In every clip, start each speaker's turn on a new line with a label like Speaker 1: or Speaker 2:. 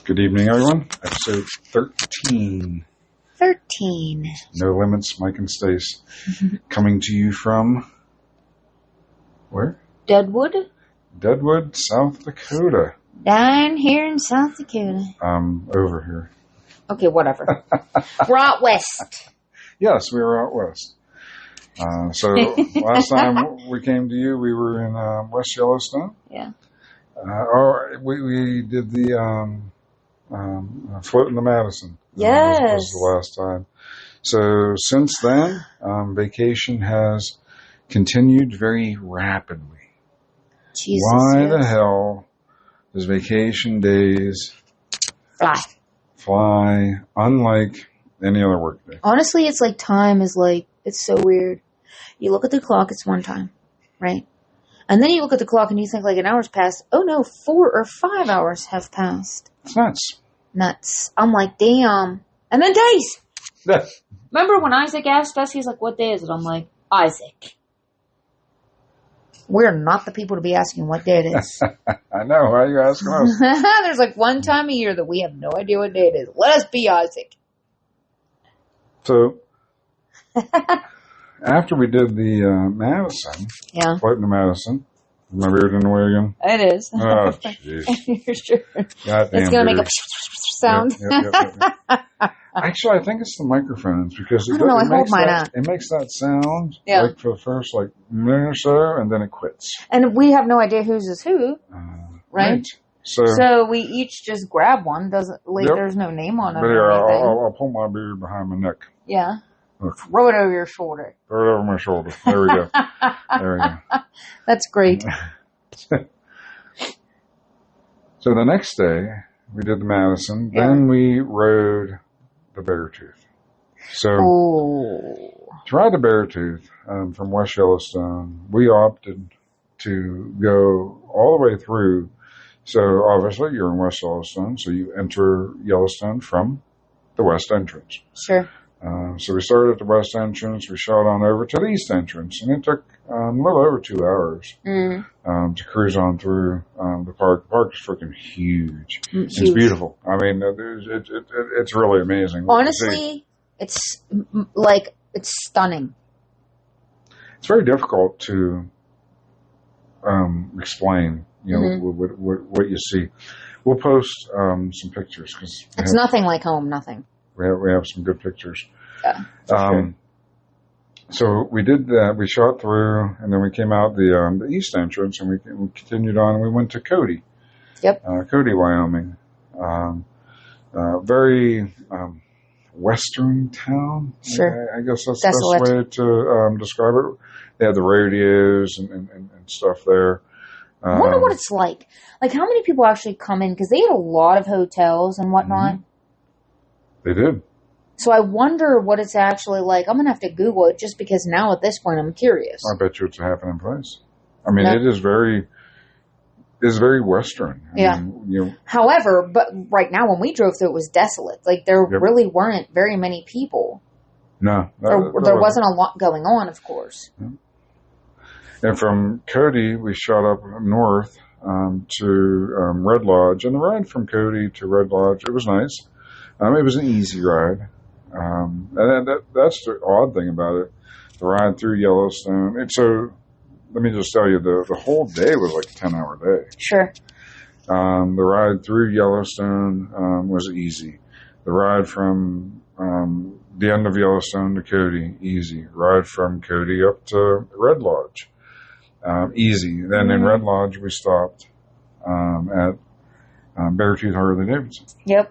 Speaker 1: Good evening, everyone. Episode 13.
Speaker 2: 13.
Speaker 1: No Limits, Mike and Stace. Coming to you from... where?
Speaker 2: Deadwood?
Speaker 1: Deadwood, South Dakota.
Speaker 2: Down here in South Dakota.
Speaker 1: Over here.
Speaker 2: Okay, whatever. We're out west.
Speaker 1: Yes, we were out west. So last time we came to you, we were in West Yellowstone.
Speaker 2: Yeah.
Speaker 1: We did the float in the Madison.
Speaker 2: Yes.
Speaker 1: Was the last time. So since then, vacation has continued very rapidly.
Speaker 2: Jesus.
Speaker 1: Why the hell does vacation days fly unlike any other work day?
Speaker 2: Honestly, it's like time is like, it's so weird. You look at the clock, it's one time, right? And then you look at the clock and you think like an hour's passed. Oh no, 4 or 5 hours have passed.
Speaker 1: It's nuts.
Speaker 2: Nuts. I'm like, damn. And then days. Remember when Isaac asked us, he's like, what day is it? I'm like, Isaac. We're not the people to be asking what day it is.
Speaker 1: I know. Why are you asking us?
Speaker 2: There's like one time a year that we have no idea what day it is. Let us be Isaac.
Speaker 1: So, after we did the Madison, float in the Madison, my beard in the way again?
Speaker 2: It is.
Speaker 1: Oh, jeez.
Speaker 2: You're sure.
Speaker 1: It's
Speaker 2: going to make a sound.
Speaker 1: Yep. Actually, I think it's the microphones because
Speaker 2: I don't know, I hold mine out.
Speaker 1: It makes that sound like for the first minute or so, and then it quits.
Speaker 2: And we have no idea whose is who, right? So we each just grab one. There's no name on it.
Speaker 1: But here, I'll pull my beard behind my neck.
Speaker 2: Yeah. Throw it over your shoulder.
Speaker 1: Throw it over my shoulder. There we go. There we go.
Speaker 2: That's great.
Speaker 1: So the next day, we did the Madison. Then we rode the Beartooth. So to ride the Beartooth from West Yellowstone, we opted to go all the way through. So obviously, you're in West Yellowstone, so you enter Yellowstone from the west entrance.
Speaker 2: Sure.
Speaker 1: So we started at the west entrance, we shot on over to the east entrance, and it took a little over 2 hours to cruise on through the park. The park is freaking huge. It's beautiful. I mean, it's really amazing.
Speaker 2: Honestly, it's stunning.
Speaker 1: It's very difficult to explain, what you see. We'll post some pictures because
Speaker 2: it's nothing like home. Nothing.
Speaker 1: We have some good pictures.
Speaker 2: Yeah. Sure.
Speaker 1: So we did that. We shot through, and then we came out the east entrance, and we continued on. And we went to Cody.
Speaker 2: Yep.
Speaker 1: Cody, Wyoming. Very western town.
Speaker 2: Sure.
Speaker 1: I guess that's the best way to describe it. They had the rodeos and stuff there.
Speaker 2: I wonder what it's like. Like, how many people actually come in? Because they had a lot of hotels and whatnot.
Speaker 1: Mm-hmm. They did.
Speaker 2: So I wonder what it's actually like. I'm going to have to Google it just because now at this point I'm curious.
Speaker 1: I bet you it's a happening place. I mean, it is very Western. I mean,
Speaker 2: However, but right now when we drove through, it was desolate. Like there really weren't very many people.
Speaker 1: No.
Speaker 2: There wasn't a lot going on, of course.
Speaker 1: Yeah. And from Cody, we shot up north to Red Lodge. And the ride from Cody to Red Lodge, it was nice. It was an easy ride. And that's the odd thing about it. The ride through Yellowstone. And so, let me just tell you, the whole day was like a 10-hour day.
Speaker 2: Sure.
Speaker 1: The ride through Yellowstone was easy. The ride from the end of Yellowstone to Cody, easy. Ride from Cody up to Red Lodge, easy. Then in Red Lodge, we stopped at Beartooth Harley Davidson.
Speaker 2: Yep.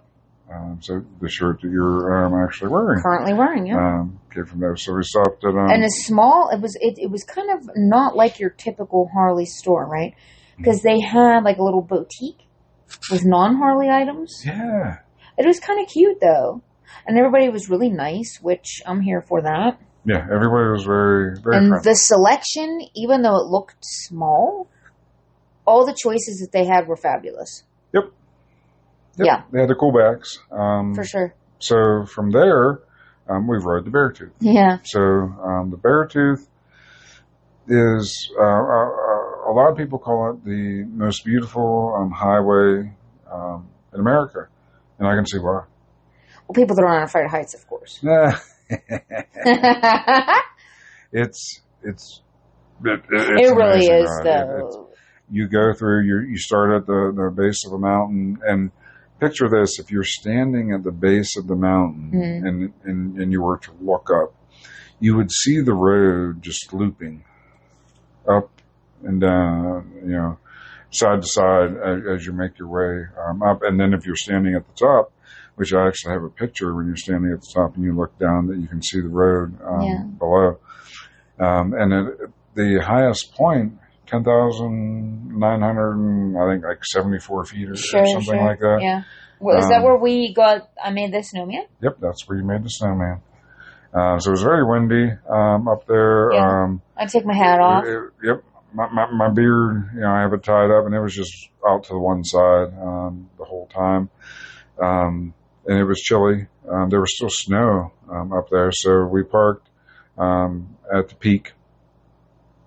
Speaker 1: So the shirt that you're actually wearing.
Speaker 2: Currently wearing, yeah.
Speaker 1: Came from there. So we stopped at...
Speaker 2: and it's small. It was kind of not like your typical Harley store, right? Because they had like a little boutique with non-Harley items.
Speaker 1: Yeah.
Speaker 2: It was kind of cute, though. And everybody was really nice, which I'm here for that.
Speaker 1: Yeah, everybody was very, very
Speaker 2: And
Speaker 1: friendly.
Speaker 2: the selection, even though it looked small, all the choices that they had were fabulous.
Speaker 1: Yep.
Speaker 2: Yeah.
Speaker 1: They had the cool backs.
Speaker 2: For sure.
Speaker 1: So from there, we rode the Beartooth.
Speaker 2: Yeah.
Speaker 1: So the Beartooth is, a lot of people call it the most beautiful highway in America. And I can see why.
Speaker 2: Well, people that aren't afraid of heights, of course.
Speaker 1: It's
Speaker 2: it really
Speaker 1: amazing,
Speaker 2: is,
Speaker 1: right?
Speaker 2: though.
Speaker 1: You go through, you start at the base of a mountain, and picture this, if you're standing at the base of the mountain and you were to look up, you would see the road just looping up and down, side to side as you make your way up. And then if you're standing at the top, which I actually have a picture when you're standing at the top and you look down, that you can see the road below. And at the highest point, 10,900, I think like 74 feet or something like that.
Speaker 2: Yeah. Well, is that where I made the snowman?
Speaker 1: Yep, that's where you made the snowman. So it was very windy up there.
Speaker 2: Yeah. I take my hat off.
Speaker 1: Yep. My beard, I have it tied up, and it was just out to the one side the whole time. And it was chilly. There was still snow up there, so we parked at the peak.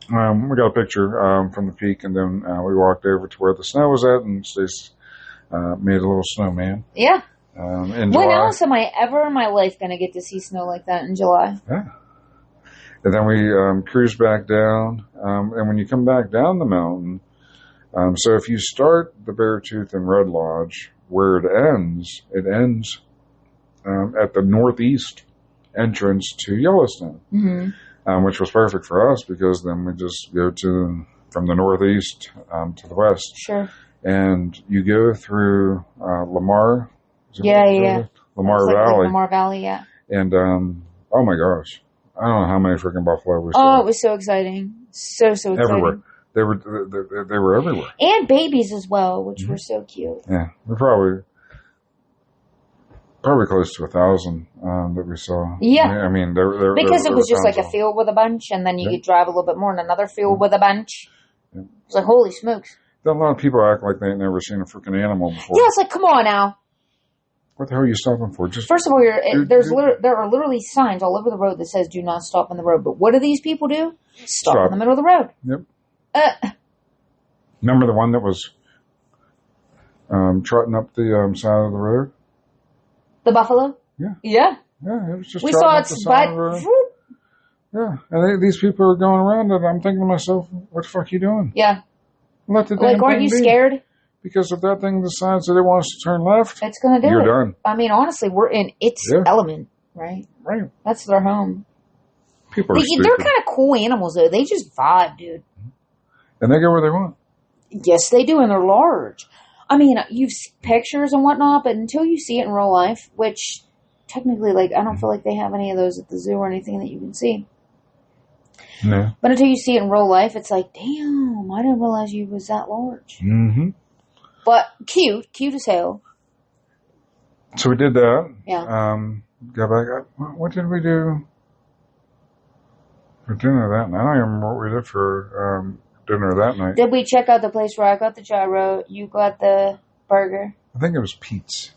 Speaker 1: We got a picture from the peak, and then we walked over to where the snow was at, and Stace made a little snowman.
Speaker 2: Yeah.
Speaker 1: In
Speaker 2: when
Speaker 1: July.
Speaker 2: else am I ever in my life going to get to see snow like that in July?
Speaker 1: Yeah. And then we cruised back down, and when you come back down the mountain, so if you start the Beartooth and Red Lodge, where it ends at the northeast entrance to Yellowstone, which was perfect for us because then we just go from the northeast to the west.
Speaker 2: Sure.
Speaker 1: And you go through Lamar.
Speaker 2: Yeah.
Speaker 1: Lamar Valley.
Speaker 2: Like Lamar Valley, yeah.
Speaker 1: And oh my gosh, I don't know how many freaking buffalo we saw.
Speaker 2: Oh, it was so exciting, so exciting.
Speaker 1: Everywhere. They were everywhere.
Speaker 2: And babies as well, which were so cute.
Speaker 1: Yeah, we're probably close to 1,000 that we saw.
Speaker 2: Yeah,
Speaker 1: I mean,
Speaker 2: because it was just like a field with a bunch, and then you could drive a little bit more in another field with a bunch. Yeah. It was like, holy smokes!
Speaker 1: A lot of people act like they ain't never seen a freaking animal before.
Speaker 2: Yeah, it's like, come on now.
Speaker 1: What the hell are you stopping for?
Speaker 2: First of all, there are literally signs all over the road that says "Do not stop on the road." But what do these people do? Stop in the middle of the road.
Speaker 1: Yep. Remember the one that was trotting up the side of the road?
Speaker 2: The buffalo?
Speaker 1: Yeah.
Speaker 2: Yeah.
Speaker 1: Yeah, it was just
Speaker 2: we saw its butt.
Speaker 1: Yeah, and these people are going around it. I'm thinking to myself, what the fuck are you doing?
Speaker 2: Yeah.
Speaker 1: Let the damn
Speaker 2: aren't you
Speaker 1: be.
Speaker 2: scared?
Speaker 1: Because if that thing decides that it wants to turn left,
Speaker 2: it's going to do it.
Speaker 1: You're done.
Speaker 2: I mean, honestly, we're in its element, right?
Speaker 1: Right.
Speaker 2: That's their home.
Speaker 1: People are stupid.
Speaker 2: They're kind of cool animals, though. They just vibe, dude.
Speaker 1: And they go where they want.
Speaker 2: Yes, they do, and they're large. I mean, you've seen pictures and whatnot, but until you see it in real life, which technically, I don't feel like they have any of those at the zoo or anything that you can see.
Speaker 1: No.
Speaker 2: But until you see it in real life, it's like, damn, I didn't realize you was that large.
Speaker 1: Mm-hmm.
Speaker 2: But cute as hell.
Speaker 1: So we did that.
Speaker 2: Yeah.
Speaker 1: Got back. What did we do for dinner that night? I don't even remember what we did for dinner that night.
Speaker 2: Did we check out the place where I got the gyro? You got the burger?
Speaker 1: I think it was Pete's.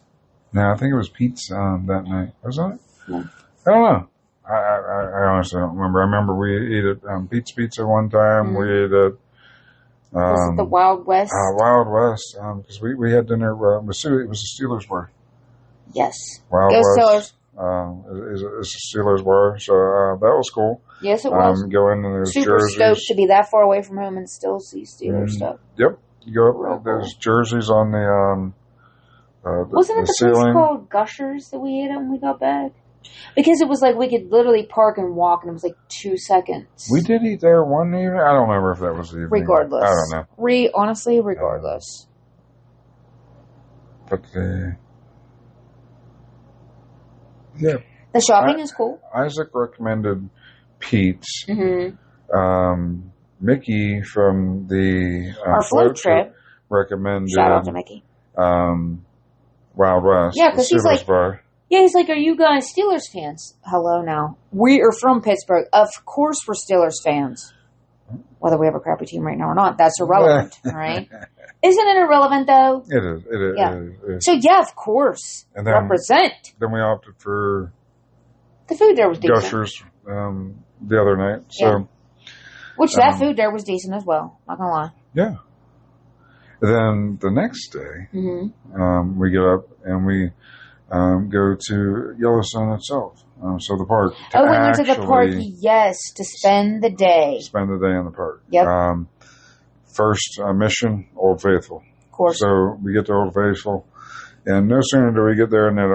Speaker 1: No, I think it was Pete's that night. Was it?
Speaker 2: No.
Speaker 1: I don't know. I honestly don't remember. I remember we ate at Pete's Pizza one time. We ate at...
Speaker 2: was it the Wild West?
Speaker 1: Wild West, because we had dinner it was a Steelers bar.
Speaker 2: Yes.
Speaker 1: Wild
Speaker 2: Go
Speaker 1: West.
Speaker 2: Steelers.
Speaker 1: Is a Steelers bar, so that was cool.
Speaker 2: Yes, it was.
Speaker 1: Go in and there's
Speaker 2: super
Speaker 1: jerseys.
Speaker 2: Stoked to be that far away from home and still see Steelers stuff.
Speaker 1: Yep. You go up, there's jerseys on the
Speaker 2: wasn't it the
Speaker 1: ceiling.
Speaker 2: place called Gushers that we ate at when we got back? Because it was like we could literally park and walk, and it was like 2 seconds.
Speaker 1: We did eat there one evening. I don't remember if that was the evening.
Speaker 2: Regardless.
Speaker 1: I don't know.
Speaker 2: Honestly, regardless.
Speaker 1: But the
Speaker 2: The shopping is cool.
Speaker 1: Isaac recommended Pete's.
Speaker 2: Mm-hmm.
Speaker 1: Mickey from the
Speaker 2: our float trip
Speaker 1: recommended.
Speaker 2: Shout out to Mickey.
Speaker 1: Wild West.
Speaker 2: Yeah, because he's like,
Speaker 1: bar.
Speaker 2: yeah, he's like, are you guys Steelers fans? Hello now. We are from Pittsburgh. Of course we're Steelers fans. Whether we have a crappy team right now or not, that's irrelevant, right? Isn't it irrelevant, though?
Speaker 1: It is.
Speaker 2: Yeah.
Speaker 1: It is.
Speaker 2: So, yeah, of course.
Speaker 1: And then,
Speaker 2: represent.
Speaker 1: Then we opted for
Speaker 2: the food there was decent.
Speaker 1: Gushers the other night. So,
Speaker 2: yeah. Which that food there was decent as well. Not going to lie.
Speaker 1: Yeah. Then the next day, we get up and we go to Yellowstone itself. So the park.
Speaker 2: We went to the park, yes, to spend the day.
Speaker 1: Spend the day in the park.
Speaker 2: Yep.
Speaker 1: First mission, Old Faithful.
Speaker 2: Of course.
Speaker 1: So we get to Old Faithful, and no sooner do we get there than it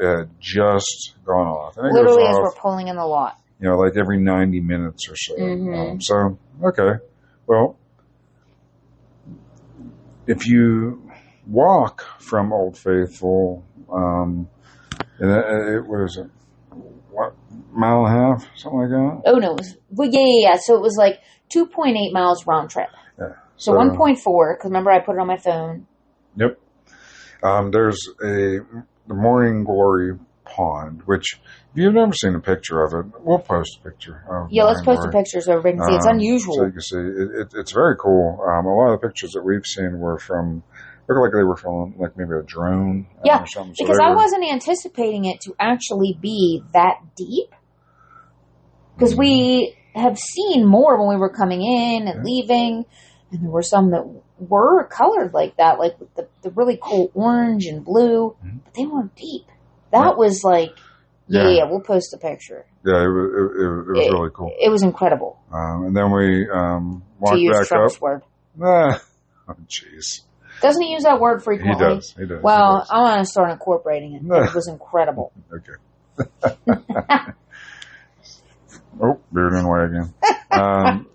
Speaker 1: had just gone off. And
Speaker 2: literally as we're pulling in the lot.
Speaker 1: Like every 90 minutes or so. So, okay. Well, if you walk from Old Faithful, and it was what, mile and a half, something like that?
Speaker 2: Oh, no. It was, yeah. So it was like 2.8 miles round trip.
Speaker 1: Yeah.
Speaker 2: So 1.4, because remember I put it on my phone.
Speaker 1: Yep. There's the Morning Glory Pond, which if you've never seen a picture of it, we'll post a picture.
Speaker 2: Yeah, let's post a picture so everybody can see. It's unusual.
Speaker 1: So you can see, it's very cool. A lot of the pictures that we've seen were from, look like they were from like maybe a drone or something.
Speaker 2: Because I wasn't anticipating it to actually be that deep. Because we have seen more when we were coming in and leaving, and there were some that were colored like that, like with the really cool orange and blue, but they weren't deep. That was like, we'll post a picture.
Speaker 1: Yeah, it was really cool.
Speaker 2: It was incredible.
Speaker 1: And then we walked
Speaker 2: to use
Speaker 1: back
Speaker 2: Trump's
Speaker 1: up.
Speaker 2: word.
Speaker 1: Oh, jeez.
Speaker 2: Doesn't he use that word frequently?
Speaker 1: He does.
Speaker 2: Well, I want to start incorporating it. It was incredible.
Speaker 1: Okay. Oh, beard in the way again.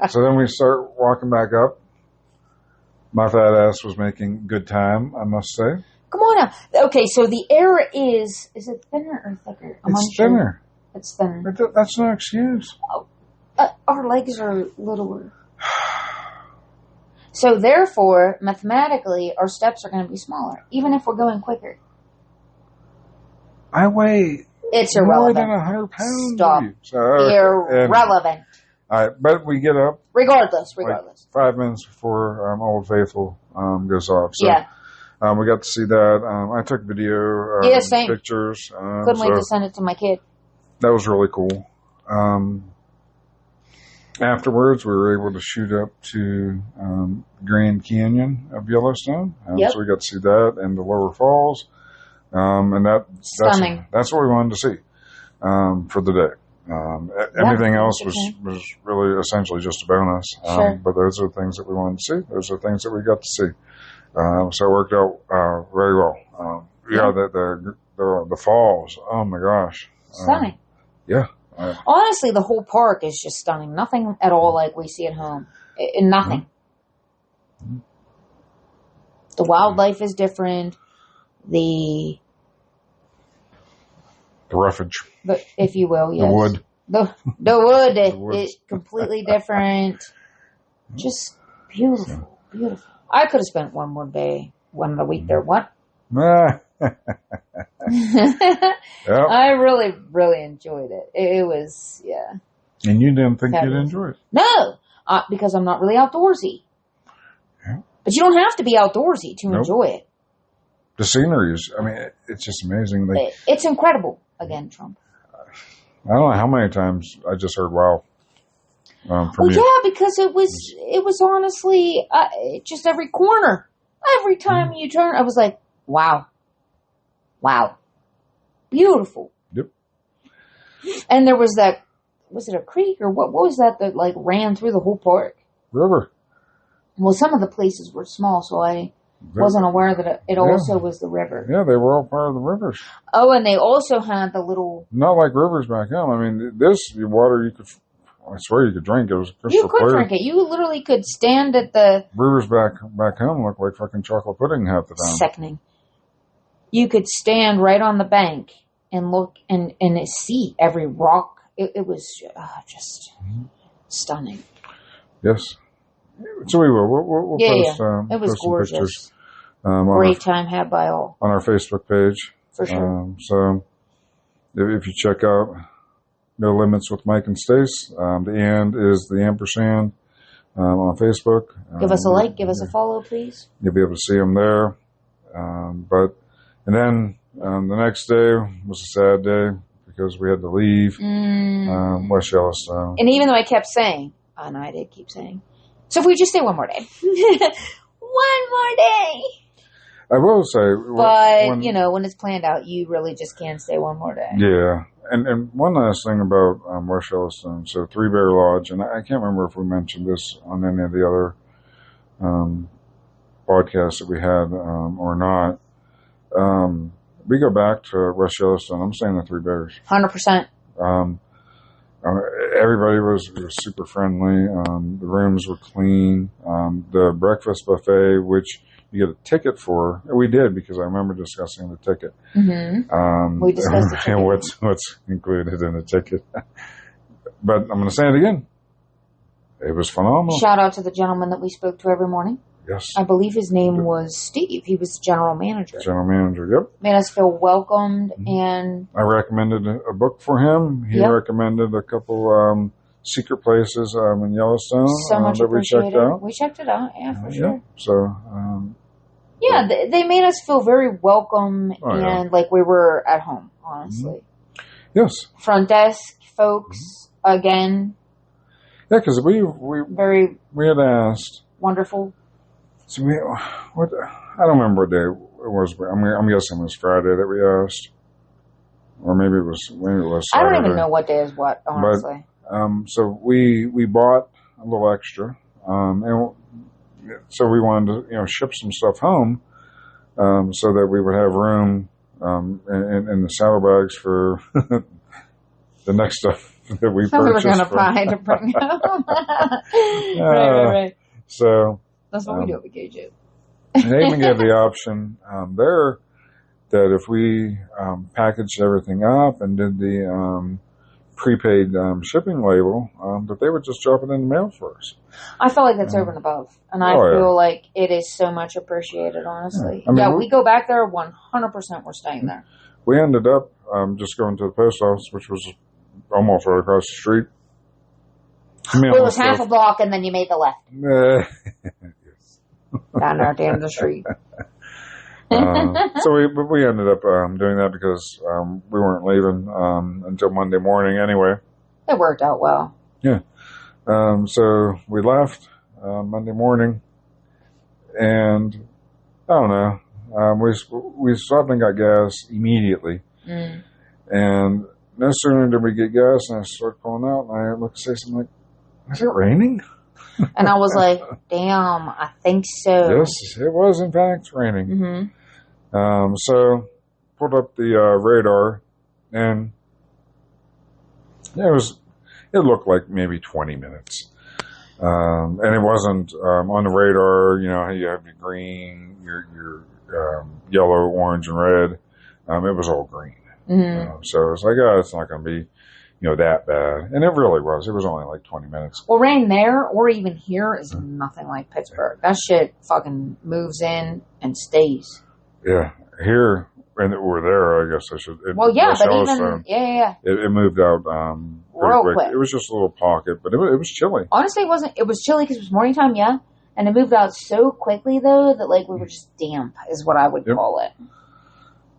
Speaker 1: So then we start walking back up. My fat ass was making good time, I must say.
Speaker 2: Come on now. Okay, so the air is it thinner or thicker?
Speaker 1: It's thinner.
Speaker 2: It's thinner.
Speaker 1: But that's no excuse.
Speaker 2: Our legs are littler. So therefore, mathematically, our steps are going to be smaller, even if we're going quicker.
Speaker 1: I weigh
Speaker 2: it's
Speaker 1: more
Speaker 2: irrelevant.
Speaker 1: than 100 pounds.
Speaker 2: Stop.
Speaker 1: So,
Speaker 2: irrelevant.
Speaker 1: All right, but we get up.
Speaker 2: Regardless.
Speaker 1: Like 5 minutes before Old Faithful goes off. So, we got to see that. I took video,
Speaker 2: same.
Speaker 1: pictures.
Speaker 2: Couldn't wait to send it to my kid.
Speaker 1: That was really cool. Afterwards, we were able to shoot up to Grand Canyon of Yellowstone. So we got to see that and the lower falls. And that's what we wanted to see for the day. Everything else was really essentially just a bonus. But those are the things that we wanted to see. Those are the things that we got to see. So it worked out very well. The falls. Oh my gosh.
Speaker 2: Stunning. Honestly, the whole park is just stunning. Nothing at all like we see at home. Nothing. Mm-hmm. The wildlife is different. The
Speaker 1: roughage.
Speaker 2: If you will, yes.
Speaker 1: The wood.
Speaker 2: The wood is completely different. Just beautiful. Beautiful. I could have spent one more day, one of the week there. What? I really, really enjoyed it. It was,
Speaker 1: And you didn't think you'd enjoy it?
Speaker 2: No, because I'm not really outdoorsy. Yeah. But you don't have to be outdoorsy to enjoy it.
Speaker 1: The scenery is, it's just amazing.
Speaker 2: It's incredible. Again, Trump.
Speaker 1: I don't know how many times I just heard "wow."
Speaker 2: Because it was honestly just every corner, every time you turn, I was like, wow, beautiful.
Speaker 1: Yep.
Speaker 2: And there was was it a creek or what was that like ran through the whole park?
Speaker 1: River.
Speaker 2: Well, some of the places were small, so I wasn't aware that it also was the river.
Speaker 1: Yeah, they were all part of the rivers.
Speaker 2: Oh, and they also had the little...
Speaker 1: Not like rivers back home. This water you could... I swear you could drink it. It was crystal clear.
Speaker 2: You could drink it. You literally could stand at the...
Speaker 1: Rivers back home look like fucking chocolate pudding half the time.
Speaker 2: Sickening. You could stand right on the bank and look and see every rock. It was just stunning.
Speaker 1: Yes. So we will. We'll post,
Speaker 2: it was gorgeous.
Speaker 1: Pictures,
Speaker 2: great time had by all.
Speaker 1: On our Facebook page.
Speaker 2: For sure.
Speaker 1: So if you check out No Limits with Mike and Stace, the and is the ampersand on Facebook.
Speaker 2: Give us a like. Give us a follow, please.
Speaker 1: You'll be able to see them there. And then the next day was a sad day because we had to leave West Yellowstone.
Speaker 2: And even though I kept saying, and I did keep saying, so if we just stay one more day, One more day.
Speaker 1: I will say,
Speaker 2: but when it's planned out, you really just can't stay one more day.
Speaker 1: Yeah, and one last thing about West Yellowstone. So Three Bear Lodge, and I can't remember if we mentioned this on any of the other podcasts that we had or not. We go back to West Yellowstone. I'm staying at Three Bears.
Speaker 2: 100%.
Speaker 1: Everybody was super friendly. The rooms were clean. The breakfast buffet, which you get a ticket for, we did because I remember discussing the ticket.
Speaker 2: Mm-hmm. We discussed the ticket.
Speaker 1: And what's included in the ticket. But I'm going to say it again. It was phenomenal.
Speaker 2: Shout out to the gentleman that we spoke to every morning.
Speaker 1: Yes.
Speaker 2: I believe his name was Steve. He was the general manager.
Speaker 1: General manager, yep.
Speaker 2: Made us feel welcomed, and
Speaker 1: I recommended a book for him. He recommended a couple secret places in Yellowstone
Speaker 2: so much
Speaker 1: that we checked out.
Speaker 2: We checked it out, yeah, for sure.
Speaker 1: So,
Speaker 2: they made us feel very welcome and like we were at home, honestly.
Speaker 1: Mm-hmm. Yes.
Speaker 2: Front desk folks, again.
Speaker 1: Yeah, because we had asked.
Speaker 2: Wonderful.
Speaker 1: So I don't remember what day it was. I'm guessing it was Friday that we asked, or maybe it was Saturday.
Speaker 2: I don't even know what day is what, honestly.
Speaker 1: But, so we bought a little extra, and so we wanted to ship some stuff home, so that we would have room in the saddlebags for the next stuff that we purchased.
Speaker 2: We were going to buy to bring home. Right.
Speaker 1: So.
Speaker 2: That's what we do at KJ.
Speaker 1: They even gave the option there that if we packaged everything up and did the prepaid shipping label, that they would just drop it in the mail for us.
Speaker 2: I feel like that's over and above. And I feel like it is so much appreciated, honestly. Yeah, we go back there 100%. We're staying there.
Speaker 1: We ended up just going to the post office, which was almost right across the street.
Speaker 2: It was half a block, and then you made the left. Down there at the end of the street.
Speaker 1: So we ended up doing that because we weren't leaving until Monday morning anyway.
Speaker 2: It worked out well.
Speaker 1: Yeah. So we left Monday morning, and I don't know. We stopped and got gas immediately, and no sooner did we get gas, and I started pulling out, and I looked and say something like, "Is it raining?"
Speaker 2: And I was like, damn, I think so.
Speaker 1: Yes, it was in fact raining.
Speaker 2: Mm-hmm.
Speaker 1: So pulled up the radar, and it looked like maybe 20 minutes. And it wasn't on the radar, how you have your green, your yellow, orange, and red. It was all green.
Speaker 2: Mm-hmm.
Speaker 1: So it's like, it's not going to be that bad. And it really was. It was only like 20 minutes.
Speaker 2: Well, rain there or even here is nothing like Pittsburgh. That shit fucking moves in and stays.
Speaker 1: Yeah. Here, and we're there, I guess I should.
Speaker 2: But even,
Speaker 1: It moved out
Speaker 2: real quick.
Speaker 1: It was just a little pocket, but it was chilly.
Speaker 2: Honestly, it was chilly because it was morning time, yeah. And it moved out so quickly, though, that like we were just damp, is what I would call it.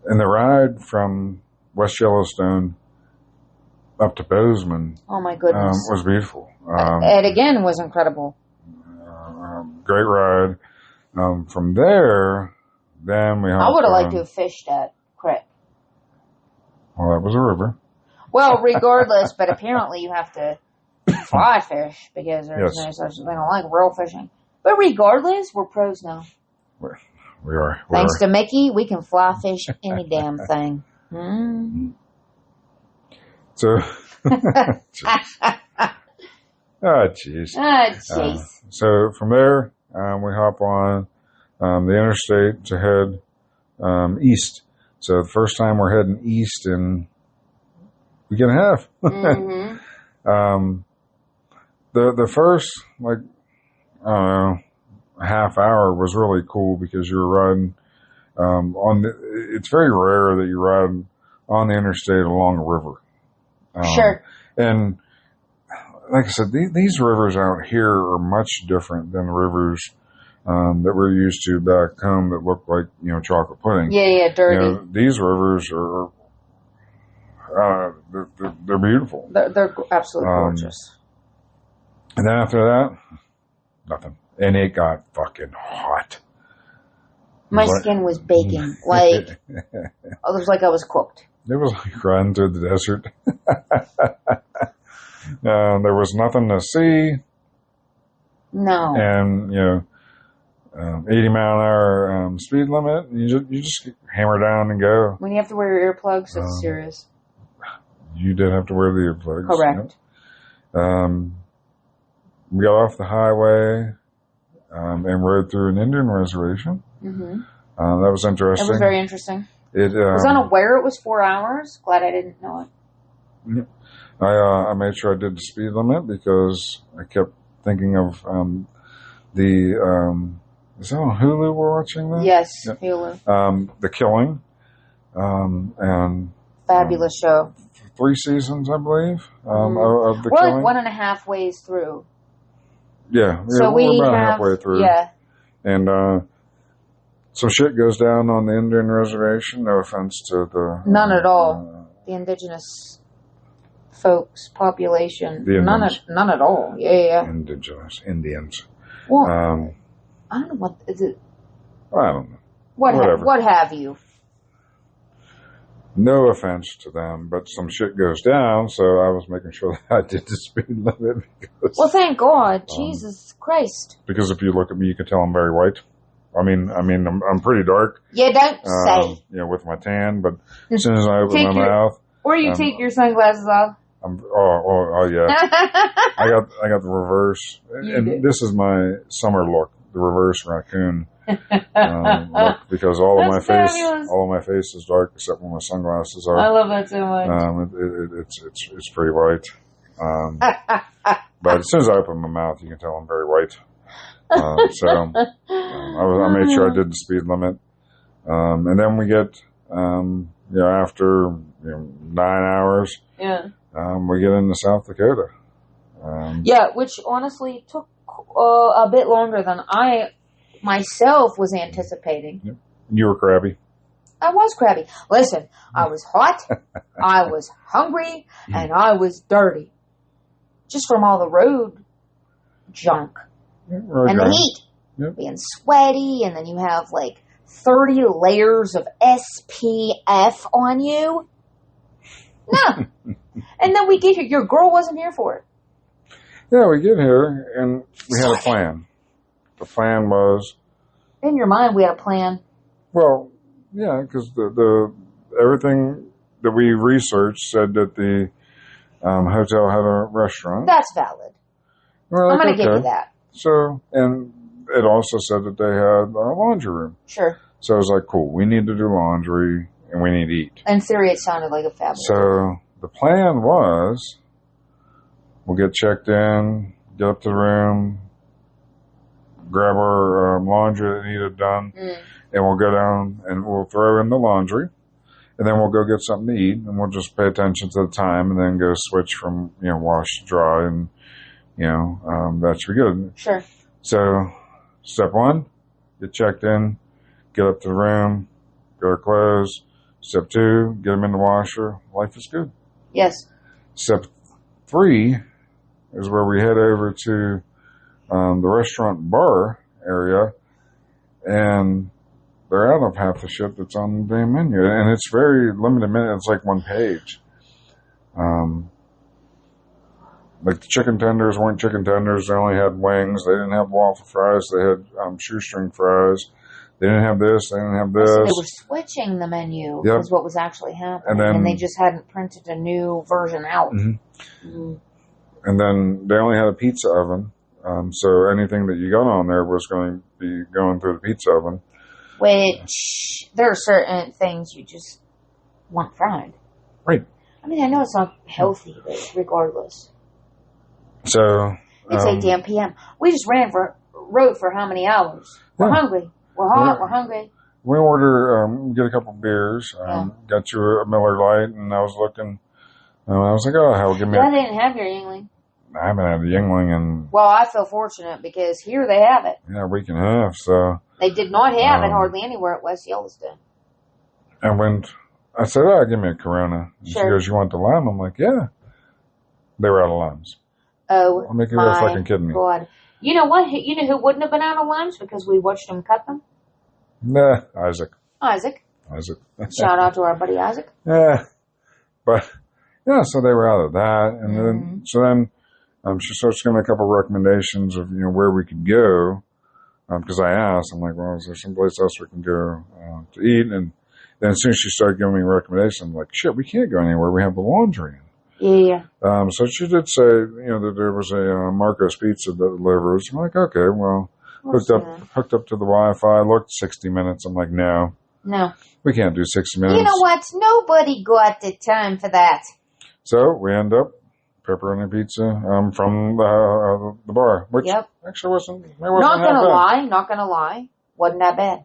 Speaker 1: And the ride from West Yellowstone up to Bozeman,
Speaker 2: oh my goodness,
Speaker 1: was beautiful.
Speaker 2: It again was incredible.
Speaker 1: Great ride. From there, then we.
Speaker 2: I would have liked to have fished at Crit.
Speaker 1: Well, that was a river.
Speaker 2: Well, regardless, but apparently you have to fly fish because there's no such thing like real fishing. But regardless, we're pros now.
Speaker 1: We are.
Speaker 2: Thanks to Mickey, we can fly fish any damn thing.
Speaker 1: So, jeez. So from there, we hop on the interstate to head east. So the first time we're heading east in a week and a half.
Speaker 2: Mm-hmm.
Speaker 1: The first, I don't know, half hour was really cool because you were riding it's very rare that you ride on the interstate along a river.
Speaker 2: Sure.
Speaker 1: And like I said, these rivers out here are much different than the rivers that we're used to back home that look like, chocolate pudding.
Speaker 2: Yeah, dirty.
Speaker 1: These rivers are, they're beautiful.
Speaker 2: They're absolutely gorgeous.
Speaker 1: And then after that, nothing. And it got fucking hot.
Speaker 2: My skin was baking. Like, it was like I was cooked.
Speaker 1: It was like riding through the desert. There was nothing to see.
Speaker 2: No.
Speaker 1: And, 80 mile an hour speed limit. You just hammer down and go.
Speaker 2: When you have to wear your earplugs, that's serious.
Speaker 1: You did have to wear the earplugs.
Speaker 2: Correct.
Speaker 1: Yep. We got off the highway and rode through an Indian reservation.
Speaker 2: Mm-hmm.
Speaker 1: That was interesting.
Speaker 2: It was very interesting. I was unaware it was 4 hours. Glad I didn't know it.
Speaker 1: I made sure I did the speed limit because I kept thinking of is that on Hulu we're watching that?
Speaker 2: Yes, yep. Hulu.
Speaker 1: The Killing. And
Speaker 2: fabulous show.
Speaker 1: 3 seasons, I believe, of The Killing.
Speaker 2: We're like 1.5 ways through.
Speaker 1: Yeah,
Speaker 2: so
Speaker 1: we're about halfway through.
Speaker 2: Yeah.
Speaker 1: And some shit goes down on the Indian reservation. No offense to the...
Speaker 2: None at all. The indigenous folks, population. None at all. Yeah.
Speaker 1: Indigenous. Indians.
Speaker 2: Well, I don't know what... Is it...
Speaker 1: I don't know.
Speaker 2: What have you?
Speaker 1: No offense to them, but some shit goes down, so I was making sure that I did the speed limit.
Speaker 2: Well, thank God. Jesus Christ.
Speaker 1: Because if you look at me, you can tell I'm very white. I mean, I'm pretty dark.
Speaker 2: Yeah, don't say.
Speaker 1: With my tan, but as soon as I open my mouth...
Speaker 2: Or you take your sunglasses off.
Speaker 1: Oh, yeah. I got the reverse. And this is my summer look, the reverse raccoon. Look, because all of my face is dark except when my sunglasses are.
Speaker 2: I love that so much.
Speaker 1: It's pretty white. But as soon as I open my mouth, you can tell I'm very white. I made sure I did the speed limit, and then we get after 9 hours, we get into South Dakota.
Speaker 2: Which honestly took a bit longer than I myself was anticipating.
Speaker 1: Yep. You were crabby.
Speaker 2: I was crabby. Listen, I was hot, I was hungry, and I was dirty. Just from all the road junk. And the heat.
Speaker 1: Yep.
Speaker 2: Being sweaty, and then you have like 30 layers of SPF on you. No. And then we get here. Your girl wasn't here for it.
Speaker 1: Yeah, we get here, and we had a plan. The plan was...
Speaker 2: In your mind, we had a plan.
Speaker 1: Well, yeah, because the everything that we researched said that the hotel had a restaurant.
Speaker 2: That's valid. I'm going to give you that.
Speaker 1: So, and it also said that they had a laundry room.
Speaker 2: Sure.
Speaker 1: So I was like, cool, we need to do laundry, and we need to eat.
Speaker 2: In theory, it sounded like a fabulous.
Speaker 1: So the plan was, we'll get checked in, get up to the room, grab our laundry that needed done, and we'll go down and we'll throw in the laundry, and then we'll go get something to eat, and we'll just pay attention to the time, and then go switch from wash to dry, and that should be good.
Speaker 2: Sure.
Speaker 1: So step 1, get checked in, get up to the room, get our clothes. Step 2, get them in the washer. Life is good.
Speaker 2: Yes.
Speaker 1: Step 3 is where we head over to the restaurant bar area, and they're out of half the shit that's on the damn menu, and it's very limited menu. It's like 1 page. Like the chicken tenders weren't chicken tenders; they only had wings. They didn't have waffle fries. They had shoestring fries. They didn't have this. They didn't have this.
Speaker 2: So they were switching the menu.
Speaker 1: Yep.
Speaker 2: Was what was actually happening, and they just hadn't printed a new version out.
Speaker 1: Mm-hmm. Mm-hmm. And then they only had a pizza oven. So anything that you got on there was going to be going through the pizza oven.
Speaker 2: Which, there are certain things you just want fried.
Speaker 1: Right.
Speaker 2: I mean, I know it's not healthy, but regardless.
Speaker 1: So...
Speaker 2: It's 8 damn p.m. We just rode for how many hours? We're hungry. We're hot. We're hungry.
Speaker 1: We get a couple beers. Got you a Miller Lite, and I was looking... I was like, oh, hell, give me
Speaker 2: I didn't have your Yuengling.
Speaker 1: I haven't had a Yuengling in...
Speaker 2: Well, I feel fortunate because here they have it.
Speaker 1: Yeah, a week and a half, so...
Speaker 2: They did not have it hardly anywhere at West Yellowstone.
Speaker 1: And I said, oh, give me a Corona. And
Speaker 2: sure.
Speaker 1: She goes, you want the lime? I'm like, yeah. They were out of limes.
Speaker 2: Oh,
Speaker 1: I'll make you fucking kidding me.
Speaker 2: God. You know what? You know who wouldn't have been out of limes? Because we watched them cut them?
Speaker 1: Nah, Isaac.
Speaker 2: Isaac. Shout out to our buddy Isaac.
Speaker 1: Yeah. But, yeah, so they were out of that. And then, she starts giving me a couple of recommendations of, where we could go. Because I asked, I'm like, well, is there someplace else we can go to eat? And then as soon as she started giving me recommendations, I'm like, shit, we can't go anywhere. We have the laundry in.
Speaker 2: Yeah.
Speaker 1: So she did say, that there was a Marco's Pizza that delivers. I'm like, okay, well, hooked up to the Wi-Fi, looked 60 minutes. I'm like, no. We can't do 60 minutes.
Speaker 2: You know what? Nobody got the time for that.
Speaker 1: So we end up pepperoni pizza from the bar, which actually wasn't
Speaker 2: not gonna lie, wasn't that bad.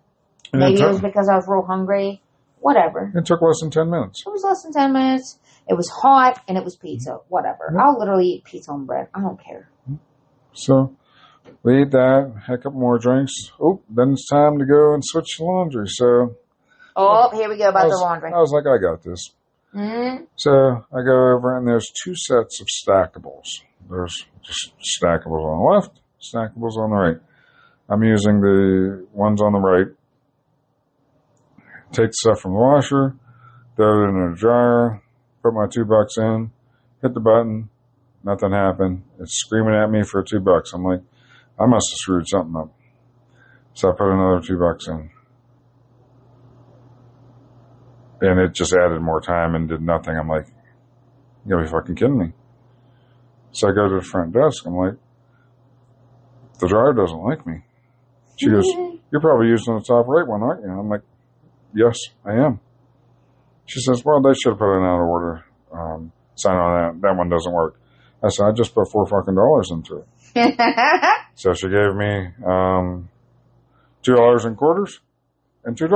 Speaker 2: Maybe it was because I was real hungry. Whatever.
Speaker 1: It took less than 10 minutes.
Speaker 2: It was less than 10 minutes. It was hot, and it was pizza. Whatever. Yep. I'll literally eat pizza on bread. I don't care.
Speaker 1: So we ate that, had a couple more drinks. Oh, then it's time to go and switch the laundry. So.
Speaker 2: Oh, here we go about the laundry.
Speaker 1: I was like, I got this. Mm-hmm. So I go over, and there's 2 sets of stackables. There's just stackables on the left, stackables on the right. I'm using the ones on the right. Take the stuff from the washer, throw it in a dryer, put my $2 in, hit the button, nothing happened. It's screaming at me for $2. I'm like, I must have screwed something up. So I put another $2 in. And it just added more time and did nothing. I'm like, you gotta be fucking kidding me. So I go to the front desk. I'm like, the dryer doesn't like me. She goes, you're probably using the top right one, aren't you? I'm like, yes, I am. She says, well, they should have put an out of order sign on that. That one doesn't work. I said, I just put $4 fucking into it. So she gave me $2 in quarters and $2.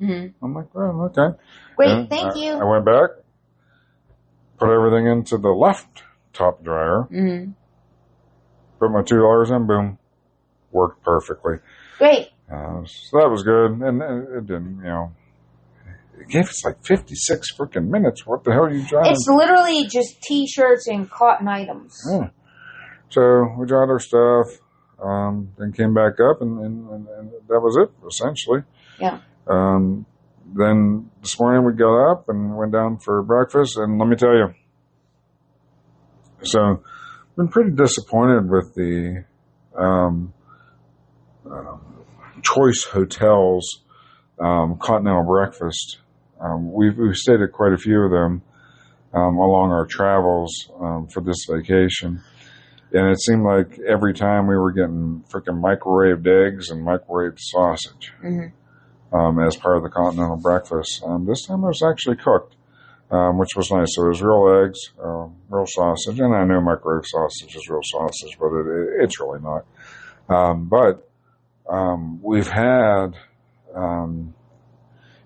Speaker 1: Mm-hmm. I'm like, well, okay.
Speaker 2: Great, thank you.
Speaker 1: I went back, put everything into the left top dryer, put my $2 in, boom, worked perfectly.
Speaker 2: Great.
Speaker 1: So that was good, and it didn't, it gave us like 56 freaking minutes. What the hell are you driving?
Speaker 2: It's literally just T-shirts and cotton items.
Speaker 1: Yeah. So we dried our stuff, then came back up, and that was it, essentially.
Speaker 2: Yeah.
Speaker 1: Then this morning we got up and went down for breakfast, and let me tell you, so I've been pretty disappointed with the Choice Hotels continental breakfast. We've stayed at quite a few of them along our travels for this vacation. And it seemed like every time we were getting freaking microwaved eggs and microwaved sausage as part of the continental breakfast. This time it was actually cooked, which was nice. So it was real eggs, real sausage. And I know microwave sausage is real sausage, but it's really not. But we've had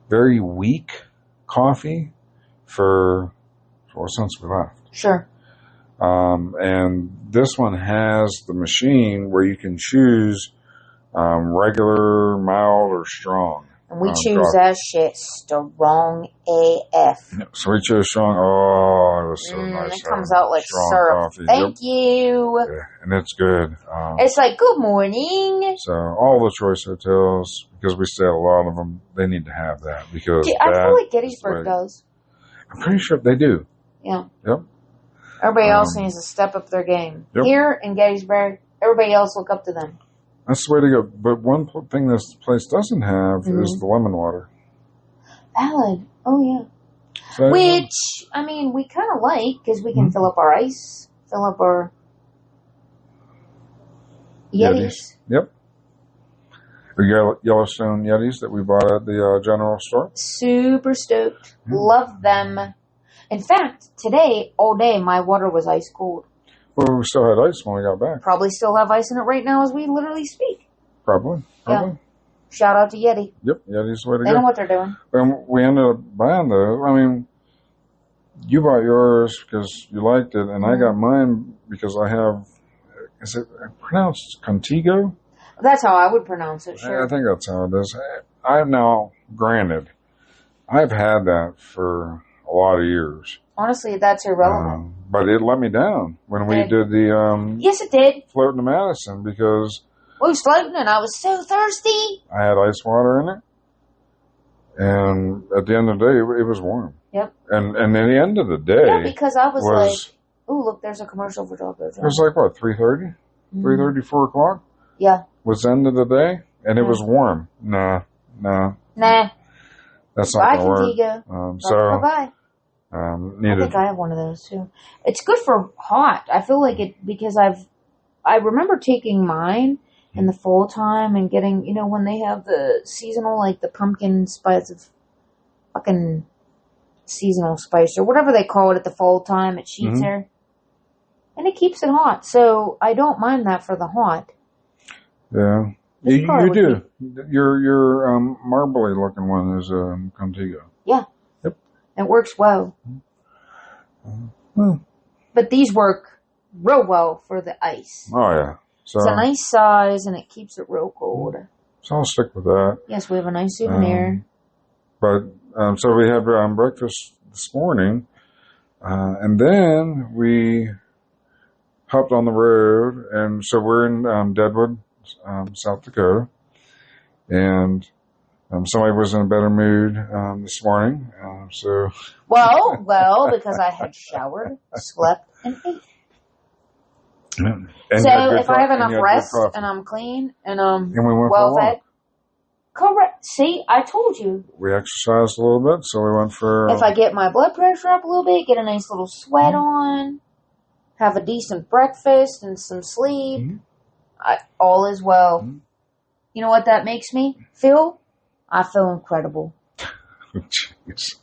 Speaker 1: very weak coffee since we left.
Speaker 2: Sure.
Speaker 1: And this one has the machine where you can choose regular, mild, or strong.
Speaker 2: And we choose that shit strong AF.
Speaker 1: Yep. So we chose strong. Oh, it was so nice.
Speaker 2: It comes out like syrup.
Speaker 1: Coffee.
Speaker 2: Thank you.
Speaker 1: Yeah, and it's good.
Speaker 2: It's like, good morning.
Speaker 1: So all the Choice Hotels, because we stay at a lot of them, they need to have that. Because
Speaker 2: I feel like Gettysburg does.
Speaker 1: I'm pretty sure they do.
Speaker 2: Yeah.
Speaker 1: Yep.
Speaker 2: Everybody else needs to step up their game. Yep. Here in Gettysburg, everybody else look up to them.
Speaker 1: That's the way to go. But one thing this place doesn't have is the lemon water.
Speaker 2: Valid. Oh, yeah. So, which, I mean, we kind of like, because we can fill up our ice, fill up our Yetis.
Speaker 1: Yep. The Yellowstone Yetis that we bought at the general store.
Speaker 2: Super stoked. Love them. In fact, today, all day, my water was ice cold.
Speaker 1: Well, we still had ice when we got back.
Speaker 2: Probably still have ice in it right now as we literally speak.
Speaker 1: Probably.
Speaker 2: Yeah. Shout out to Yeti.
Speaker 1: Yep, Yeti's the way to go.
Speaker 2: They know what they're doing.
Speaker 1: And we ended up buying those. I mean, you bought yours because you liked it, and I got mine because I have, is it pronounced Contigo?
Speaker 2: That's how I would pronounce it, sure.
Speaker 1: I think that's how it is. I've now, granted, I've had that for a lot of years.
Speaker 2: Honestly, that's irrelevant.
Speaker 1: But it let me down when we did the...
Speaker 2: yes, it did.
Speaker 1: Floating to Madison because...
Speaker 2: We was floating and I was so thirsty.
Speaker 1: I had ice water in it. And at the end of the day, it was warm.
Speaker 2: Yep.
Speaker 1: And at the end of the day,
Speaker 2: yeah, because I was like, "Ooh, look, there's a commercial for Taco John's."
Speaker 1: It was like what, 3:30, 3:30, 4 o'clock.
Speaker 2: Yeah.
Speaker 1: Was the end of the day, and it was warm. Nah. That's not gonna work.
Speaker 2: Bye. I think I have one of those too. It's good for hot. I feel like it because I remember taking mine in the fall time and getting, when they have the seasonal, like the pumpkin spice of fucking seasonal spice or whatever they call it at the fall time at Sheetz there. And it keeps it hot. So I don't mind that for the hot.
Speaker 1: Yeah. You do. Your marbly looking one is Contigo.
Speaker 2: Yeah.
Speaker 1: Yep.
Speaker 2: It works well. But these work real well for the ice.
Speaker 1: Oh, yeah. So,
Speaker 2: it's a nice size and it keeps it real cold.
Speaker 1: So I'll stick with that.
Speaker 2: Yes, we have a nice souvenir.
Speaker 1: So we had breakfast this morning, and then we hopped on the road, and so we're in Deadwood, South Dakota, and somebody was in a better mood this morning.
Speaker 2: Well, because I had showered, slept, and ate.
Speaker 1: And
Speaker 2: so if I have enough rest and I'm clean and I'm well fed, correct. See, I told you.
Speaker 1: We exercised a little bit, so we went for.
Speaker 2: If I get my blood pressure up a little bit, get a nice little sweat on, have a decent breakfast and some sleep, all is well. You know what that makes me feel? I feel incredible.
Speaker 1: Jeez.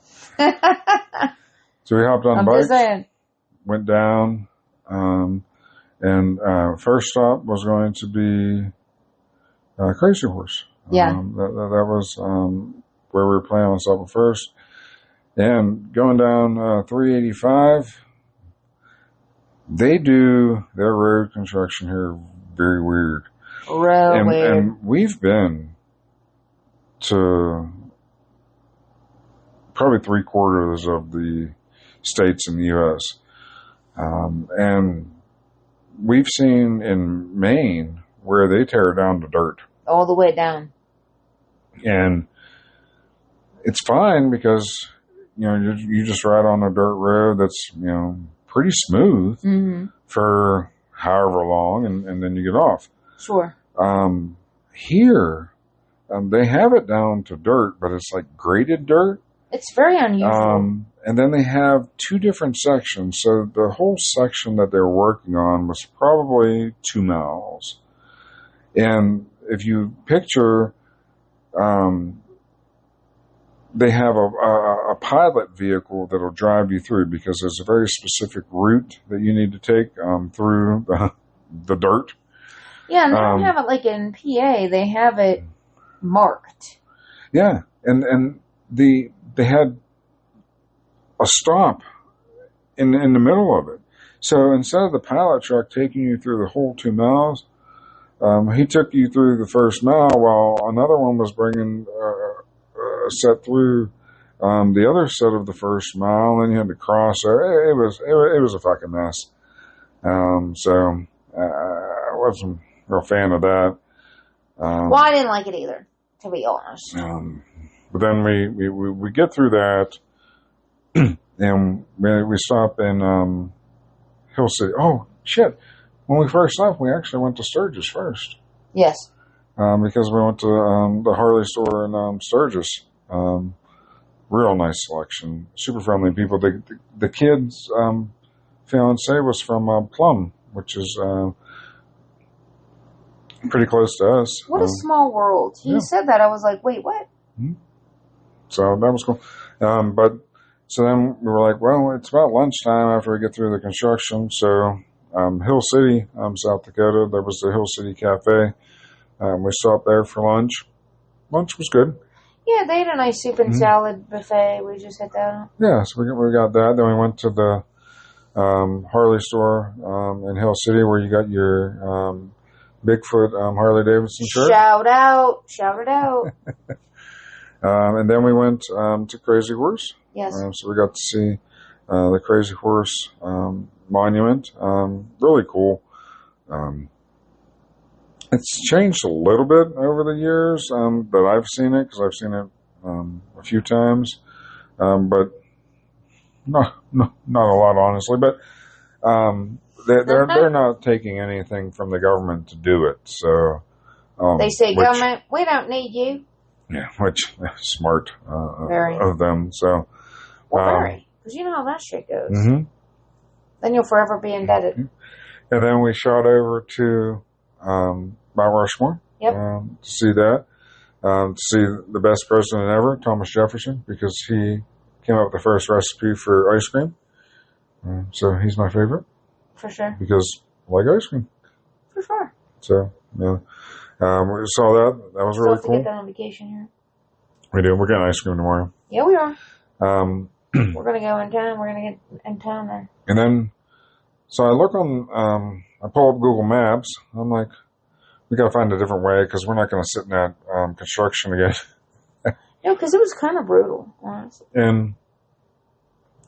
Speaker 1: So we hopped on bikes, went down, and first stop was going to be Crazy Horse.
Speaker 2: Yeah.
Speaker 1: That was where we were planning on stopping first. And going down 385, they do their road construction here very weird.
Speaker 2: Real weird.
Speaker 1: And we've been to probably 3/4 of the states in the U.S. And we've seen in Maine where they tear down to dirt.
Speaker 2: All the way down.
Speaker 1: And it's fine because, you just ride on a dirt road that's, pretty smooth for however long, and then you get off.
Speaker 2: Sure.
Speaker 1: Here, they have it down to dirt, but it's like graded dirt.
Speaker 2: It's very unusual.
Speaker 1: And then they have two different sections. So the whole section that they're working on was probably 2 miles. And if you picture, they have a pilot vehicle that'll drive you through because there's a very specific route that you need to take through the dirt.
Speaker 2: Yeah, and they don't have it like in PA. They have it marked.
Speaker 1: Yeah, and they had a stop in the middle of it. So instead of the pilot truck taking you through the whole 2 miles, he took you through the first mile while another one was bringing set through the other set of the first mile, and then you had to cross there. It was a fucking mess. So I wasn't a real fan of that.
Speaker 2: Well, I didn't like it either, to be honest.
Speaker 1: But then we get through that, and we stop in Hill City. Oh shit! When we first left, we actually went to Sturgis first.
Speaker 2: Yes.
Speaker 1: Because we went to the Harley store in Sturgis. Real nice selection. Super friendly people. The kids' fiance was from Plum, which is pretty close to us.
Speaker 2: What a small world. He said that. I was like, wait, what?
Speaker 1: So that was cool. So then we were like, well, it's about lunchtime after we get through the construction. So Hill City, South Dakota, there was the Hill City Cafe. We stopped there for lunch. Lunch was good.
Speaker 2: Yeah, they had a nice soup and salad buffet. We just hit that.
Speaker 1: Yeah, so we got that. Then we went to the Harley store in Hill City where you got your Bigfoot Harley Davidson shirt.
Speaker 2: Shout it out.
Speaker 1: And then we went to Crazy Horse.
Speaker 2: Yes.
Speaker 1: So we got to see the Crazy Horse monument. Really cool. It's changed a little bit over the years that I've seen it, because I've seen it a few times, but not a lot, honestly. But they're not taking anything from the government to do it. So
Speaker 2: they say, government, we don't need you.
Speaker 1: Yeah, which smart
Speaker 2: very
Speaker 1: of them. So,
Speaker 2: very, because you know how that shit goes.
Speaker 1: Mm-hmm.
Speaker 2: Then you'll forever be indebted.
Speaker 1: Mm-hmm. And then we shot over to Mount Rushmore.
Speaker 2: Yep.
Speaker 1: To see that. To see the best president ever, Thomas Jefferson, because he came up with the first recipe for ice cream. So he's my favorite.
Speaker 2: For sure.
Speaker 1: Because I like ice cream.
Speaker 2: For sure.
Speaker 1: So, yeah. We saw that. That was really cool.
Speaker 2: Get that on vacation here.
Speaker 1: We do. We're getting ice cream tomorrow.
Speaker 2: Yeah, we are.
Speaker 1: We're
Speaker 2: going to go in town. We're going to get in town there.
Speaker 1: And then, so I look on, I pull up Google Maps. I'm like, we got to find a different way because we're not going to sit in that construction again.
Speaker 2: No, because it was kind of brutal, honestly.
Speaker 1: And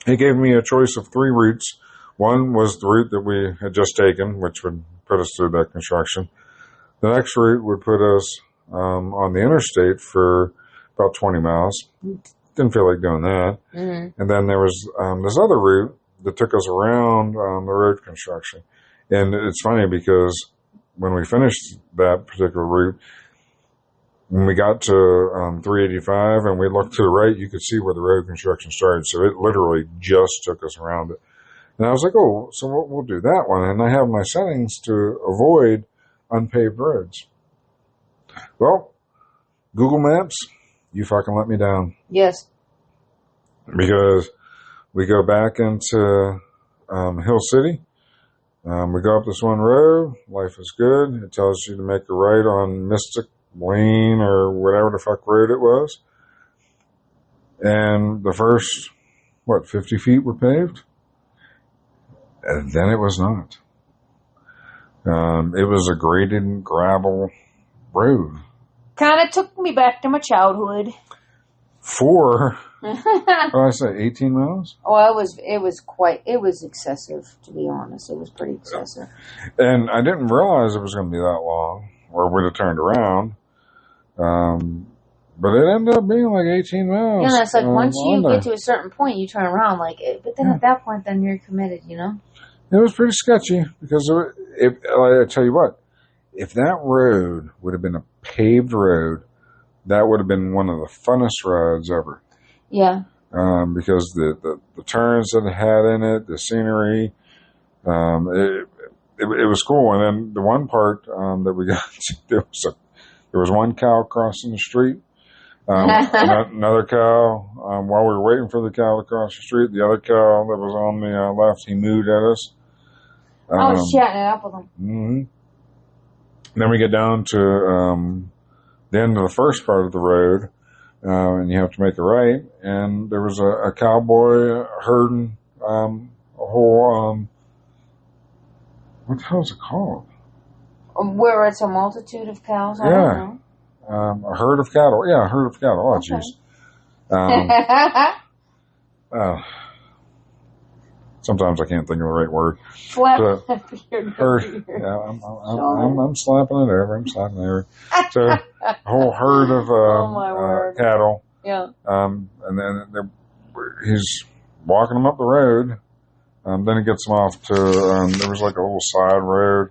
Speaker 1: he gave me a choice of 3 routes. One was the route that we had just taken, which would put us through that construction. The next route would put us on the interstate for about 20 miles. Didn't feel like doing that.
Speaker 2: Mm-hmm.
Speaker 1: And then there was this other route that took us around the road construction. And it's funny because when we finished that particular route, when we got to 385 and we looked to the right, you could see where the road construction started. So it literally just took us around it. And I was like, oh, so we'll do that one. And I have my settings to avoid unpaved roads. Well, Google Maps, you fucking let me down.
Speaker 2: Yes.
Speaker 1: Because we go back into Hill City. We go up this one road. Life is good. It tells you to make a right on Mystic Lane or whatever the fuck road it was. And the first, 50 feet were paved? And then it was not. It was a graded gravel road.
Speaker 2: Kind of took me back to my childhood.
Speaker 1: What did I say, 18 miles?
Speaker 2: Well, it was excessive, to be honest. It was pretty excessive.
Speaker 1: And I didn't realize it was going to be that long, or we'd have turned around. But it ended up being like 18 miles.
Speaker 2: Yeah, it's like once you get to a certain point, you turn around. But then at that point, then you're committed, you know?
Speaker 1: It was pretty sketchy because I tell you what, if that road would have been a paved road, that would have been one of the funnest rides ever.
Speaker 2: Yeah.
Speaker 1: Because the turns that it had in it, the scenery, it was cool. And then the one part that we got to do there was one cow crossing the street. Another cow, while we were waiting for the cow to cross the street, the other cow that was on the left, he mooed at us.
Speaker 2: I was chatting it up with him.
Speaker 1: Mm-hmm. Then we get down to the end of the first part of the road, and you have to make a right, and there was a cowboy herding a whole, what the hell is it called?
Speaker 2: Where it's a multitude of cows? I don't know.
Speaker 1: A herd of cattle. Yeah, a herd of cattle. Oh, jeez. Okay. Sometimes I can't think of the right word. Herd. Yeah, I'm slapping it over. I'm slapping it over. So a whole herd of cattle.
Speaker 2: Yeah.
Speaker 1: And then he's walking them up the road. Then he gets them off to. There was like a little side road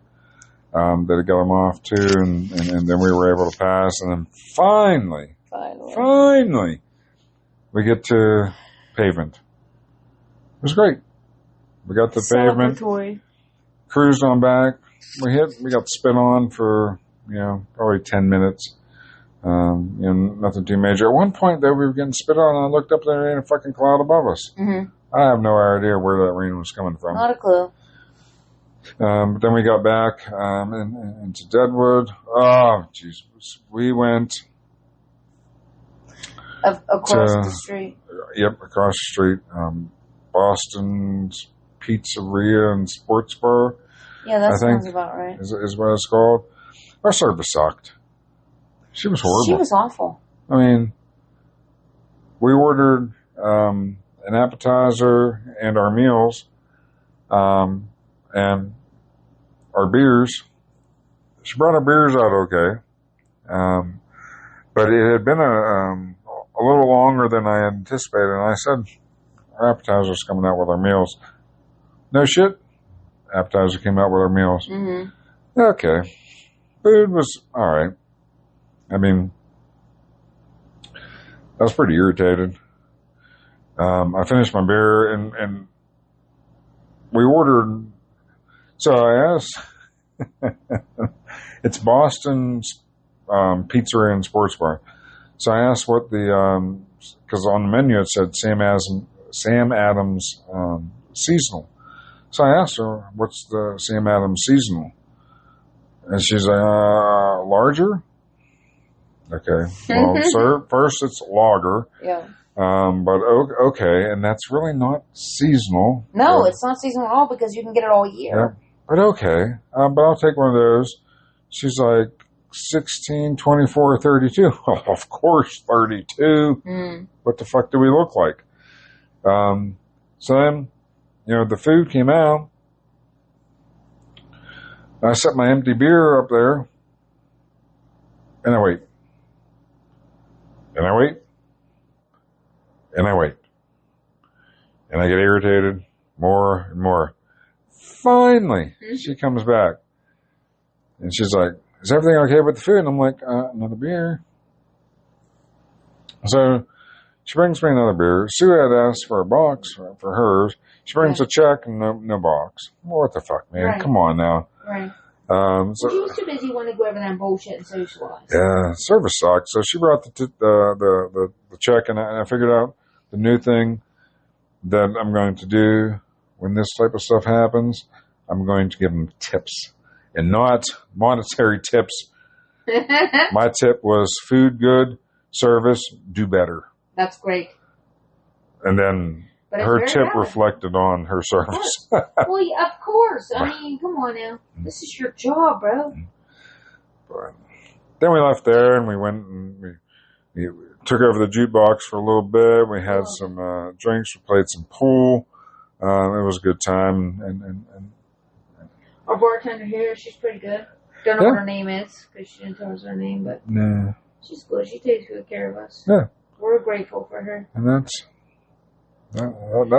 Speaker 1: that he got them off to, and then we were able to pass. And then finally, we get to pavement. It was great. We got the pavement, cruised on back. We got spin on for, probably 10 minutes. Nothing too major. At one point, though, we were getting spit on, and I looked up there and there ain't a fucking cloud above us.
Speaker 2: Mm-hmm.
Speaker 1: I have no idea where that rain was coming from.
Speaker 2: Not a clue.
Speaker 1: But then we got back into Deadwood. Oh, Jesus. We went
Speaker 2: across the street.
Speaker 1: Yep, across the street. Boston's Pizzeria and Sports Bar.
Speaker 2: Yeah, that sounds about right.
Speaker 1: Is what it's called. Our service sucked. She was horrible.
Speaker 2: She was awful.
Speaker 1: I mean, we ordered an appetizer and our meals, and our beers. She brought our beers out okay, but it had been a little longer than I anticipated. And I said, our appetizer's coming out with our meals. No shit. Appetizer came out with our meals.
Speaker 2: Mm-hmm.
Speaker 1: Okay. Food was all right. I mean, I was pretty irritated. I finished my beer and we ordered. So I asked, it's Boston's Pizzeria and Sports Bar. So I asked what the, because on the menu it said Sam Adams seasonal. So I asked her, what's the Sam Adams seasonal? And she's like, larger? Okay. Well, sir, first it's lager.
Speaker 2: Yeah.
Speaker 1: But okay, and that's really not seasonal.
Speaker 2: No, it's not seasonal at all because you can get it all year.
Speaker 1: Yeah, but okay. But I'll take one of those. She's like 16, 24, 32. Oh, of course, 32. What the fuck do we look like? So then, the food came out. I set my empty beer up there, and I wait. And I wait. And I wait. And I get irritated more and more. Finally, she comes back. And she's like, is everything okay with the food? And I'm like, another beer. So she brings me another beer. Sue had asked for a box for hers. She brings a check and no box. What the fuck, man?
Speaker 2: Right.
Speaker 1: Come on now.
Speaker 2: Right.
Speaker 1: So
Speaker 2: she was too busy wanting to go over there and bullshit and socialize.
Speaker 1: Yeah, service sucks. So she brought the check, and I figured out the new thing that I'm going to do when this type of stuff happens. I'm going to give them tips, and not monetary tips. My tip was food good, service, do better.
Speaker 2: That's great.
Speaker 1: And then her tip reflected on her service.
Speaker 2: Well, yeah, of course. I mean, come on now. This is your job, bro.
Speaker 1: But then we left there and we went and we took over the jukebox for a little bit. We had some drinks. We played some pool. It was a good time. And
Speaker 2: our bartender here, she's pretty good. Don't know what her name is because she didn't tell us her name, but she's good. She takes good care of us.
Speaker 1: Yeah.
Speaker 2: We're grateful for her.
Speaker 1: And that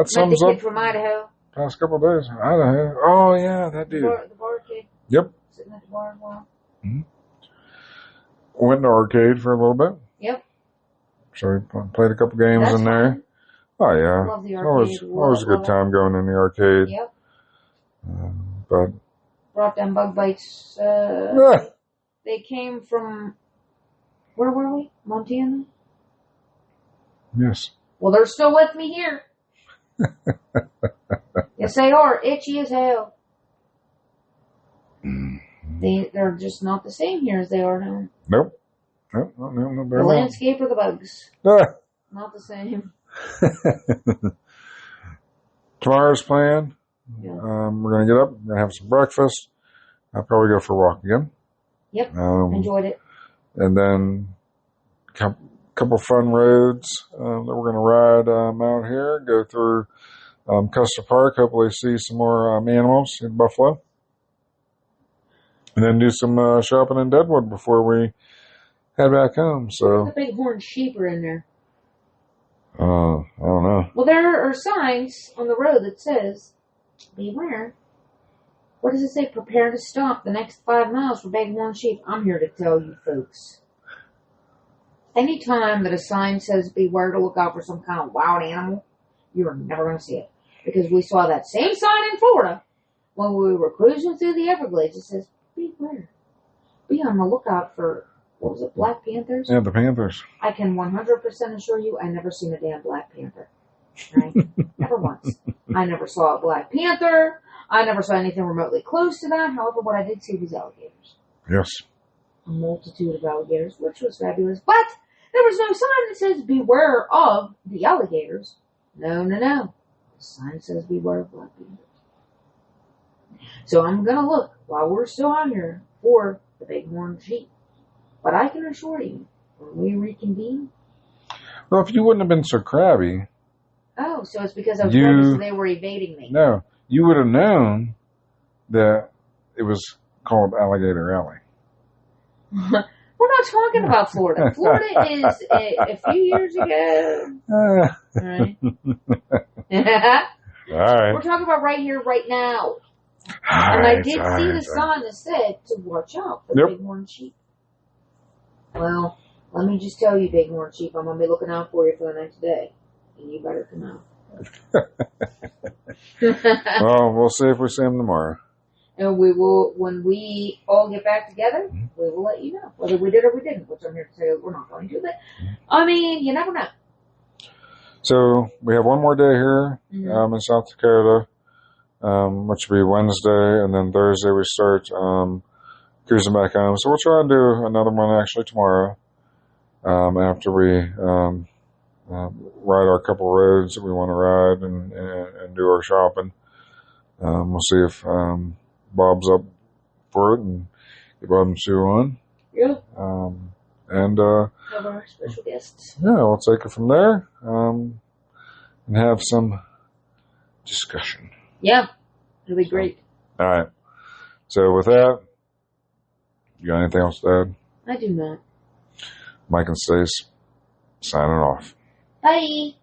Speaker 1: sums
Speaker 2: the
Speaker 1: up
Speaker 2: kid from Idaho.
Speaker 1: Past couple of days. Idaho. Oh, yeah, that dude.
Speaker 2: The bar kid.
Speaker 1: Yep.
Speaker 2: Sitting at the bar as well.
Speaker 1: Mm-hmm. Went to arcade for a little bit.
Speaker 2: Yep.
Speaker 1: So we played a couple games in there.
Speaker 2: Fun.
Speaker 1: Oh, yeah.
Speaker 2: Love the arcade.
Speaker 1: Always a good time going in the arcade.
Speaker 2: Yep.
Speaker 1: But
Speaker 2: brought them bug bites. They came from, where were we? Montana?
Speaker 1: Yes.
Speaker 2: Well, they're still with me here. Yes, they are. Itchy as hell. They're just not the same here as they are now.
Speaker 1: Nope. No,
Speaker 2: the landscape or the bugs. Not the same.
Speaker 1: Tomorrow's plan.
Speaker 2: Yeah.
Speaker 1: We're going to get up. We're going to have some breakfast. I'll probably go for a walk again.
Speaker 2: Yep. Enjoyed it.
Speaker 1: And then couple fun roads that we're going to ride out here. Go through Custer Park. Hopefully see some more animals in Buffalo. And then do some shopping in Deadwood before we head back home. So
Speaker 2: the bighorn sheep are in there.
Speaker 1: I don't know.
Speaker 2: Well, there are signs on the road that says, beware. What does it say? Prepare to stop the next 5 miles for bighorn sheep. I'm here to tell you folks. Anytime that a sign says beware to look out for some kind of wild animal, you are never going to see it. Because we saw that same sign in Florida when we were cruising through the Everglades. It says, beware. Be on the lookout for, what was it, Black Panthers?
Speaker 1: Yeah, the Panthers.
Speaker 2: I can 100% assure you I never seen a damn Black Panther. Right? Never once. I never saw a Black Panther. I never saw anything remotely close to that. However, what I did see was alligators.
Speaker 1: Yes.
Speaker 2: A multitude of alligators, which was fabulous. But there was no sign that says beware of the alligators. No. The sign says beware of Black Panthers. So I'm going to look while we're still out here for the bighorn sheep. But I can assure you, when we reconvene.
Speaker 1: Well, if you wouldn't have been so crabby.
Speaker 2: Oh, so it's because I was nervous they were evading me.
Speaker 1: No, you would have known that it was called Alligator Alley.
Speaker 2: We're not talking about Florida. Florida is a few years ago. All right.
Speaker 1: All right.
Speaker 2: We're talking about right here, right now. And I did see the sign that said to watch out for bighorn sheep. Well, let me just tell you, bighorn sheep, I'm going to be looking out for you for the next day. And you better come out.
Speaker 1: Well, we'll see if we see them tomorrow.
Speaker 2: And we will, when we all get back together, we will let you know whether we did or we didn't. Which I'm here to say we're not going to. But, I mean, you never know.
Speaker 1: So we have one more day here in South Dakota, which will be Wednesday, and then Thursday we start cruising back home. So we'll try and do another one actually tomorrow after we ride our couple roads that we want to ride and do our shopping. We'll see if Bob's up for it and get Bob and Sue on.
Speaker 2: Yeah.
Speaker 1: And
Speaker 2: have our special guests.
Speaker 1: Yeah, we'll take it from there and have some discussion.
Speaker 2: Yeah, it'll be great.
Speaker 1: All right. So with that, you got anything else to add?
Speaker 2: I do not.
Speaker 1: Mike and Stace signing off.
Speaker 2: Bye.